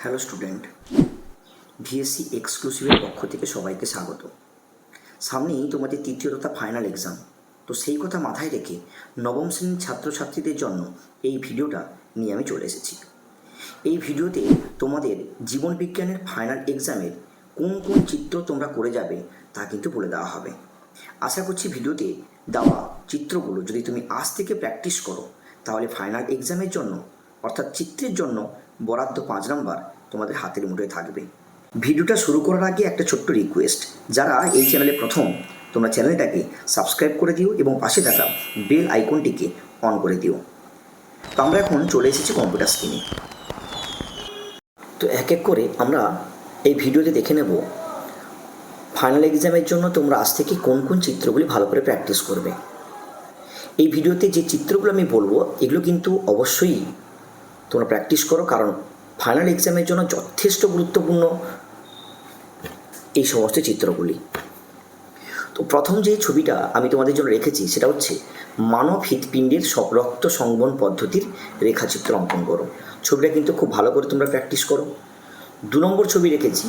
Hello student, VSC এক্সক্লুসিভের পক্ষ থেকে সবাইকে স্বাগত। সামনেই তোমাদের তৃতীয় তথা ফাইনাল এক্সাম, তো সেই কথা মাথায় রেখে নবম শ্রেণীর ছাত্রছাত্রীদের জন্য এই ভিডিওটা নিয়ে আমি চলে এসেছি। এই ভিডিওতে তোমাদের জীবন বিজ্ঞানের ফাইনাল এক্সামের কোন কোন চিত্র তোমরা করে যাবে তা কিন্তু বলে দেওয়া হবে। আশা করছি ভিডিওতে দেওয়া চিত্রগুলো যদি তুমি আজ থেকে প্র্যাকটিস করো তাহলে ফাইনাল এক্সামের জন্য অর্থাৎ চিত্রের জন্য বরাদ্দ 5 নম্বর তোমাদের হাতের মুঠোয় থাকবে। ভিডিওটা শুরু করার আগে একটা ছোট্ট রিকোয়েস্ট, যারা এই চ্যানেলে প্রথম তোমরা চ্যানেলটাকে সাবস্ক্রাইব করে দিও এবং পাশে থাকা বেল আইকনটিকে অন করে দিও। তো আমরা এখন চলে এসেছি কম্পিউটার স্ক্রিনে। তো এক এক করে আমরা এই ভিডিওতে দেখে নেব ফাইনাল এক্সামের জন্য তোমরা আজ থেকে কোন কোন চিত্রগুলি ভালো করে প্র্যাকটিস করবে। এই ভিডিওতে যে চিত্রগুলো আমি বলবো এগুলো কিন্তু অবশ্যই তোমরা প্র্যাকটিস করো, কারণ ফাইনাল এক্সামের জন্য যথেষ্ট গুরুত্বপূর্ণ এই সমস্ত চিত্রগুলি। তো প্রথম যে ছবিটা আমি তোমাদের জন্য রেখেছি সেটা হচ্ছে মানব হৃৎপিণ্ডের রক্ত সংবহন পদ্ধতির রেখাচিত্র অঙ্কন করো। ছবিটা কিন্তু খুব ভালো করে তোমরা প্র্যাকটিস করো। 2 নম্বর ছবি রেখেছি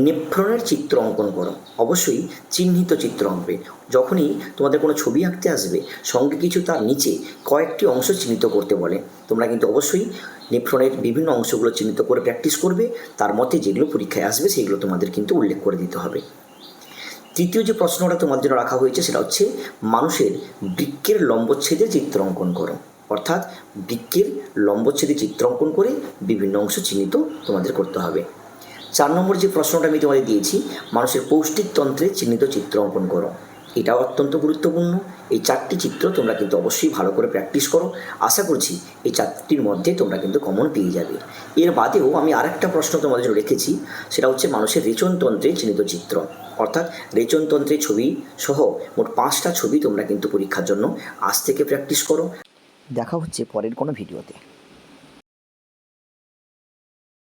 নেফ্রনের চিত্র অঙ্কন করো। অবশ্যই চিহ্নিত চিত্র আঁকবে। যখনই তোমাদের কোনো ছবি আঁকতে আসবে সঙ্গে কিছু তার নিচে কয়েকটি অংশ চিহ্নিত করতে বলে, তোমরা কিন্তু অবশ্যই নেফ্রনের বিভিন্ন অংশগুলো চিহ্নিত করে প্র্যাকটিস করবে। তার মধ্যে যেগুলো পরীক্ষায় আসবে সেগুলো তোমাদের কিন্তু উল্লেখ করে দিতে হবে। তৃতীয় যে প্রশ্নটা তোমাদের জন্য রাখা হয়েছে সেটা হচ্ছে মানুষের বৃক্কের লম্বচ্ছেদের চিত্র অঙ্কন করো। অর্থাৎ বৃক্কের লম্বচ্ছেদে চিত্র অঙ্কন করে বিভিন্ন অংশ চিহ্নিত তোমাদের করতে হবে। 4 নম্বর যে প্রশ্নটা আমি তোমাদের দিয়েছি মানুষের পৌষ্টিকতন্ত্রে চিহ্নিত চিত্র অঙ্কন করো, এটাও অত্যন্ত গুরুত্বপূর্ণ। এই 4টি চিত্র তোমরা কিন্তু অবশ্যই ভালো করে প্র্যাকটিস করো। আশা করছি এই 4টির মধ্যে তোমরা কিন্তু কমন পেয়ে যাবে। এর বাদেও আমি আরেকটা প্রশ্ন তোমাদের জন্য রেখেছি, সেটা হচ্ছে মানুষের রেচনতন্ত্রে চিহ্নিত চিত্র। অর্থাৎ রেচনতন্ত্রের ছবি সহ মোট 5টা ছবি তোমরা কিন্তু পরীক্ষার জন্য আজ থেকে প্র্যাকটিস করো। দেখা হচ্ছে পরের কোনো ভিডিওতে।